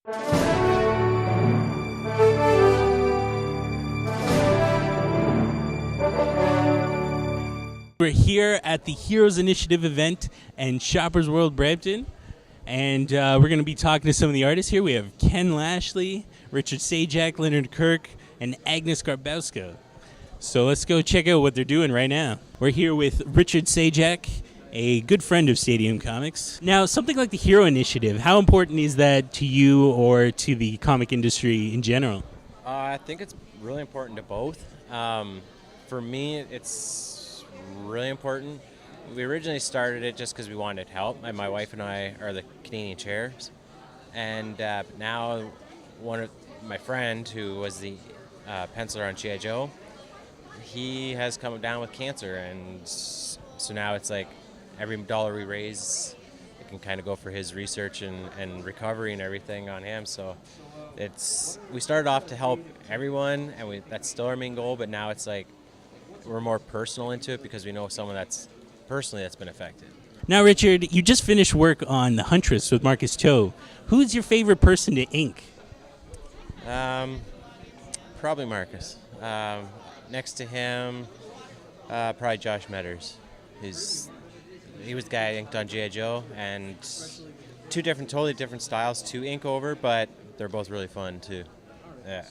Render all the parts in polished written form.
We're here at the Heroes Initiative event and Shoppers World Brampton, and we're going to be talking to some of the artists here. We have Ken Lashley, Richard Zajac, Leonard Kirk, and Agnes Garbowska. So let's go check out what they're doing right now. We're here with Richard Zajac, a good friend of Stadium Comics. Now, something like the Hero Initiative, how important is that to you or to the comic industry in general? I think it's really important to both. For me, it's really important. We originally started it just because we wanted help. My wife and I are the Canadian chairs. And now one of my friend who was the penciler on G.I. Joe, he has come down with cancer. And so now it's like every dollar we raise, it can kind of go for his research and recovery and everything on him. So we started off to help everyone, and that's still our main goal, but now it's like we're more personal into it because we know someone that's been affected. Now, Richard, you just finished work on The Huntress with Marcus Cho. Who's your favorite person to ink? Probably Marcus. Next to him, probably Josh Metters. He was the guy I inked on G.I. Joe, and totally different styles to ink over, but they're both really fun too. Yeah.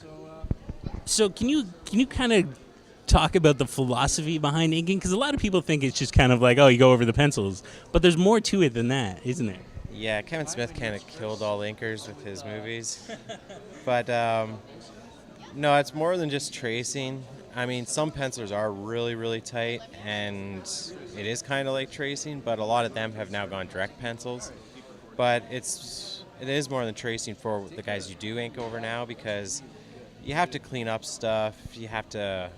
So can you kind of talk about the philosophy behind inking? Because a lot of people think it's just kind of like, oh, you go over the pencils, but there's more to it than that, isn't there? Yeah, Kevin Smith kind of killed all inkers with his movies, but no, it's more than just tracing. I mean, some pencilers are really, really tight, and it is kind of like tracing, but a lot of them have now gone direct pencils. But it is more than tracing for the guys you do ink over now, because you have to clean up stuff. You have to,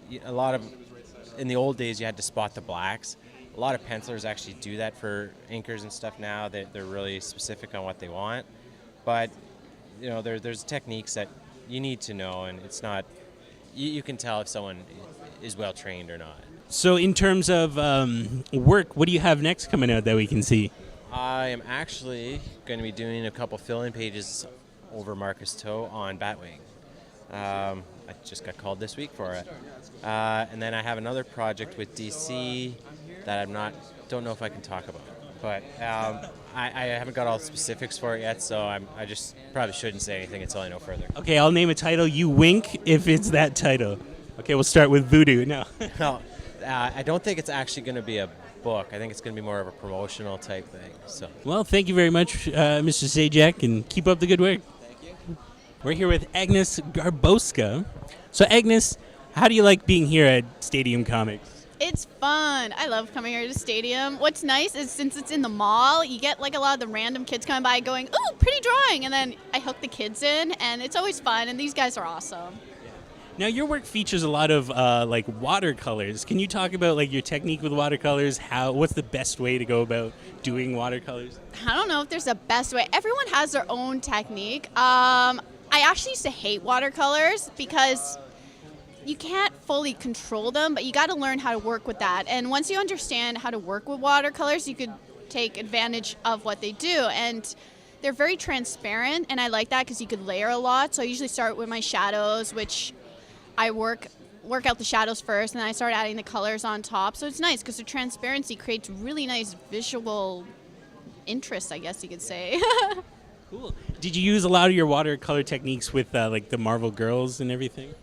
in the old days, you had to spot the blacks. A lot of pencilers actually do that for inkers and stuff now. They're really specific on what they want. But, there's techniques that you need to know, and it's not, you can tell if someone is well trained or not. So in terms of work, what do you have next coming out that we can see? I am actually going to be doing a couple fill-in pages over Marcus Toe on Batwing. I just got called this week for it. And then I have another project with DC that don't know if I can talk about. But I haven't got all the specifics for it yet, so I just probably shouldn't say anything until I know further. Okay, I'll name a title. You wink if it's that title. Okay, we'll start with Voodoo. No. No, I don't think it's actually going to be a book. I think it's going to be more of a promotional type thing. So. Well, thank you very much, Mr. Zajac, and keep up the good work. Thank you. We're here with Agnes Garbowska. So, Agnes, how do you like being here at Stadium Comics? It's fun. I love coming here to Stadium. What's nice is since it's in the mall, you get like a lot of the random kids coming by going, ooh, pretty drawing. And then I hook the kids in, and it's always fun, and these guys are awesome. Now, your work features a lot of like watercolors. Can you talk about like your technique with watercolors? What's the best way to go about doing watercolors? I don't know if there's a best way. Everyone has their own technique. I actually used to hate watercolors because you can't fully control them, but you got to learn how to work with that. And once you understand how to work with watercolors, you could take advantage of what they do. And they're very transparent, and I like that because you could layer a lot. So I usually start with my shadows, which I work out the shadows first, and then I start adding the colors on top. So it's nice because the transparency creates really nice visual interest, I guess you could say. Cool. Did you use a lot of your watercolor techniques with like the Marvel girls and everything?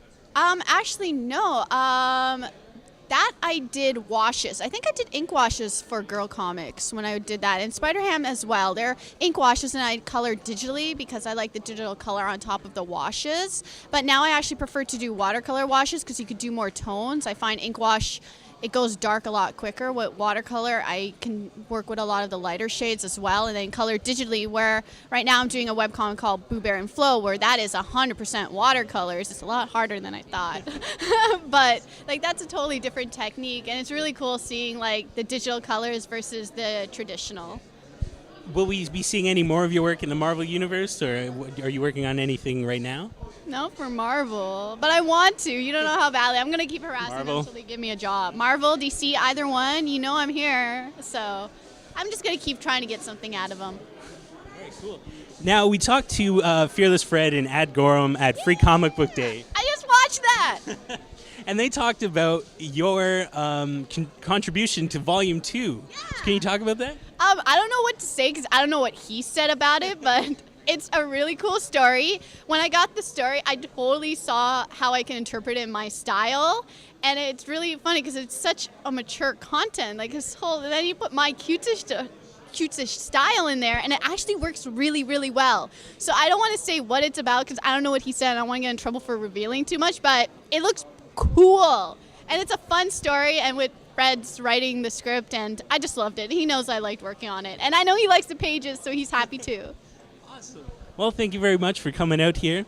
Actually, no. That I did washes. I think I did ink washes for girl comics when I did that. And Spider-Ham as well. They're ink washes, and I color digitally because I like the digital color on top of the washes. But now I actually prefer to do watercolor washes because you could do more tones. I find ink wash, it goes dark a lot quicker. With watercolor, I can work with a lot of the lighter shades as well, and then color digitally, where right now I'm doing a webcomic called Boo Bear and Flo, where that is 100% watercolors. It's a lot harder than I thought. But like that's a totally different technique, and it's really cool seeing like the digital colors versus the traditional. Will we be seeing any more of your work in the Marvel Universe, or are you working on anything right now? No, for Marvel. But I want to. You don't know how badly. I'm going to keep harassing them until they give me a job. Marvel, DC, either one, you know I'm here. So I'm just going to keep trying to get something out of them. All right, cool. Now, we talked to Fearless Fred and Ad Gorham at Free Comic Book Day, I just watched that. and they talked about your contribution to Volume 2. Can you talk about that? I don't know what to say because I don't know what he said about it, but it's a really cool story. When I got the story, I totally saw how I can interpret it in my style, and it's really funny because it's such a mature content. Like this whole, then you put my cutesish style in there, and it actually works really, really well. So I don't want to say what it's about because I don't know what he said. I don't want to get in trouble for revealing too much, but it looks cool, and it's a fun story. And with Fred's writing the script, and I just loved it. He knows I liked working on it, and I know he likes the pages, so he's happy too. Awesome. Well, thank you very much for coming out here.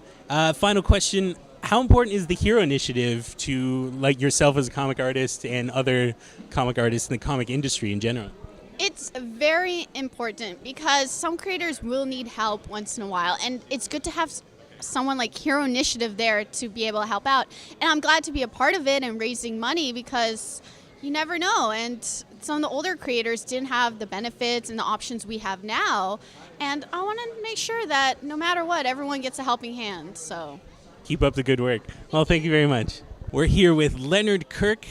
Final question. How important is the Hero Initiative to like yourself as a comic artist and other comic artists in the comic industry in general? It's very important because some creators will need help once in a while, and it's good to have someone like Hero Initiative there to be able to help out. And I'm glad to be a part of it and raising money because you never know. And some of the older creators didn't have the benefits and the options we have now. And I want to make sure that no matter what, everyone gets a helping hand. So Keep up the good work. Well, thank you very much. We're here with Leonard Kirk,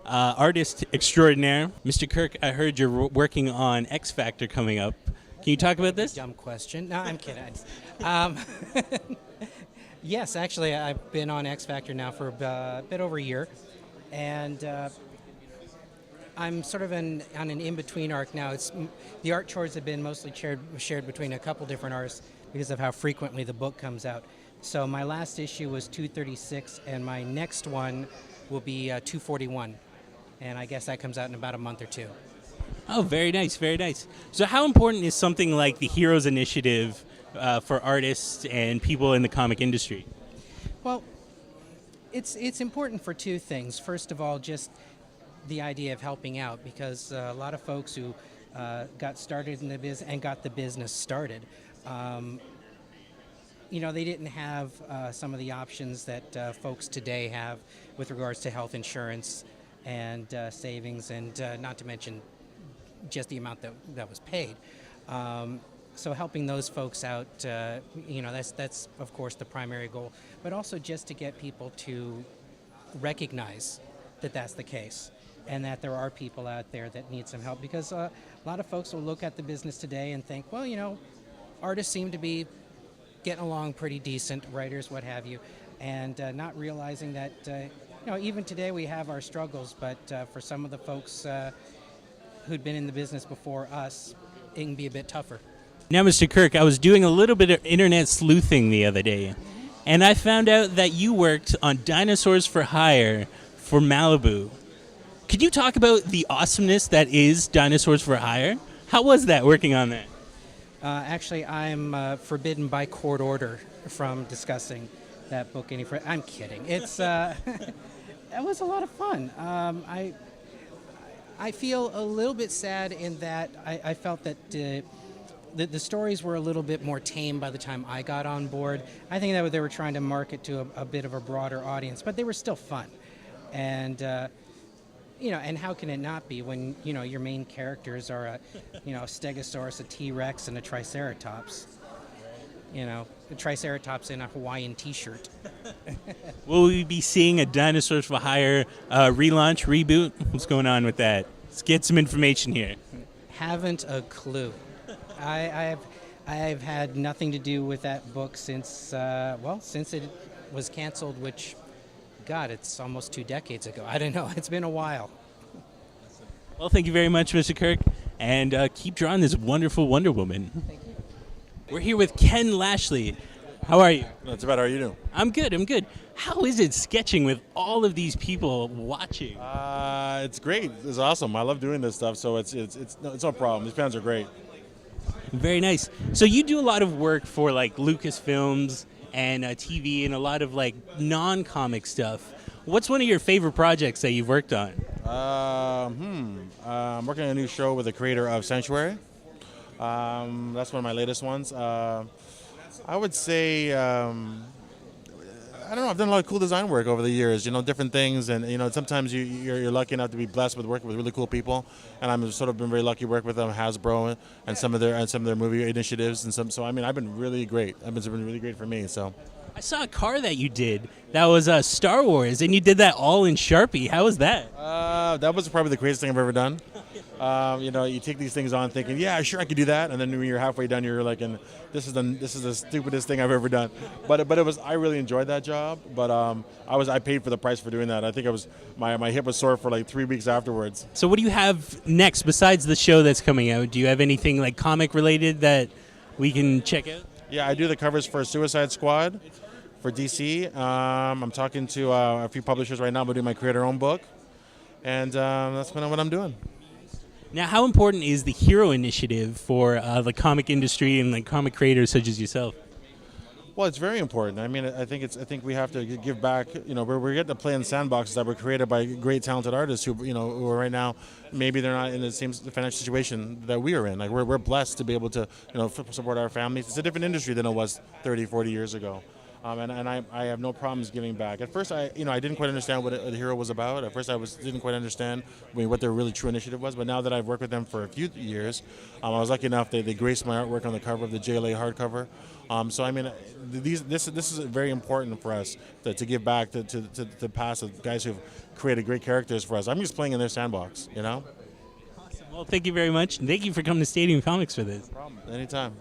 artist extraordinaire. Mr. Kirk, I heard you're working on X Factor coming up. Can you talk about this? Dumb question. No, I'm kidding. Yes, actually, I've been on X Factor now for a bit over a year, and I'm sort of on an in-between arc now. The art chores have been mostly shared between a couple different artists because of how frequently the book comes out. So my last issue was 236, and my next one will be 241, and I guess that comes out in about a month or two. Oh, very nice, very nice. So how important is something like the Heroes Initiative for artists and people in the comic industry? Well, it's important for two things. First of all, just the idea of helping out, because a lot of folks who got started in the business and got the business started, they didn't have some of the options that folks today have with regards to health insurance and savings, and not to mention just the amount that was paid. So helping those folks out, that's of course the primary goal, but also just to get people to recognize that that's the case and that there are people out there that need some help, because a lot of folks will look at the business today and think, well, artists seem to be getting along pretty decent, writers, what have you, and not realizing that, even today we have our struggles, but for some of the folks who'd been in the business before us, it can be a bit tougher. Now, Mr. Kirk, I was doing a little bit of internet sleuthing the other day, and I found out that you worked on Dinosaurs for Hire for Malibu. Could you talk about the awesomeness that is Dinosaurs for Hire? How was that working on that? Actually, I'm forbidden by court order from discussing that book any further. I'm kidding. It's it was a lot of fun. I feel a little bit sad in that I felt that the stories were a little bit more tame by the time I got on board. I think that they were trying to market to a bit of a broader audience, but they were still fun. And and how can it not be when your main characters are a Stegosaurus, a T-Rex, and a Triceratops? A Triceratops in a Hawaiian T-shirt. Will we be seeing a Dinosaurs for Hire relaunch, reboot? What's going on with that? Let's get some information here. Haven't a clue. I've had nothing to do with that book since it was canceled, which, God, it's almost 2 decades ago. I don't know. It's been a while. Well, thank you very much, Mr. Kirk, and keep drawing this wonderful Wonder Woman. Thank you. We're here with Ken Lashley. How are you? That's about how you do. I'm good. How is it sketching with all of these people watching? It's great. It's awesome. I love doing this stuff, so it's no problem. These pens are great. Very nice. So you do a lot of work for like Lucasfilms and TV and a lot of like non-comic stuff. What's one of your favorite projects that you've worked on? I'm working on a new show with the creator of Sanctuary. That's one of my latest ones. I would say I don't know. I've done a lot of cool design work over the years. Different things, and sometimes you're lucky enough to be blessed with working with really cool people, and I'm sort of been very lucky to work with Hasbro and some of their movie initiatives and some. So I mean, I've been really great. It's been really great for me. So. I saw a car that you did that was Star Wars, and you did that all in Sharpie. How was that? That was probably the craziest thing I've ever done. You take these things on thinking, yeah, sure, I could do that, and then when you're halfway done, you're like, and this is the stupidest thing I've ever done. But I really enjoyed that job. But I paid for the price for doing that. I think my hip was sore for like 3 weeks afterwards. So what do you have next besides the show that's coming out? Do you have anything like comic related that we can check out? Yeah, I do the covers for Suicide Squad for DC. I'm talking to a few publishers right now about doing my creator-owned book, and that's kind of what I'm doing. Now, how important is the Hero Initiative for the comic industry and like comic creators such as yourself? Well, it's very important. I mean, I think we have to give back. We're getting to play in sandboxes that were created by great, talented artists who are right now, maybe they're not in the same financial situation that we are in. Like we're blessed to be able to, support our families. It's a different industry than it was 30, 40 years ago. And I have no problems giving back. At first, I didn't quite understand what the Hero was about. At first, didn't quite understand what their really true initiative was. But now that I've worked with them for a few years, I was lucky enough they graced my artwork on the cover of the JLA hardcover. So I mean, this is very important for us to give back to past the guys who've created great characters for us. I'm just playing in their sandbox, Awesome. Well, thank you very much, and thank you for coming to Stadium Comics for this. No problem. Anytime.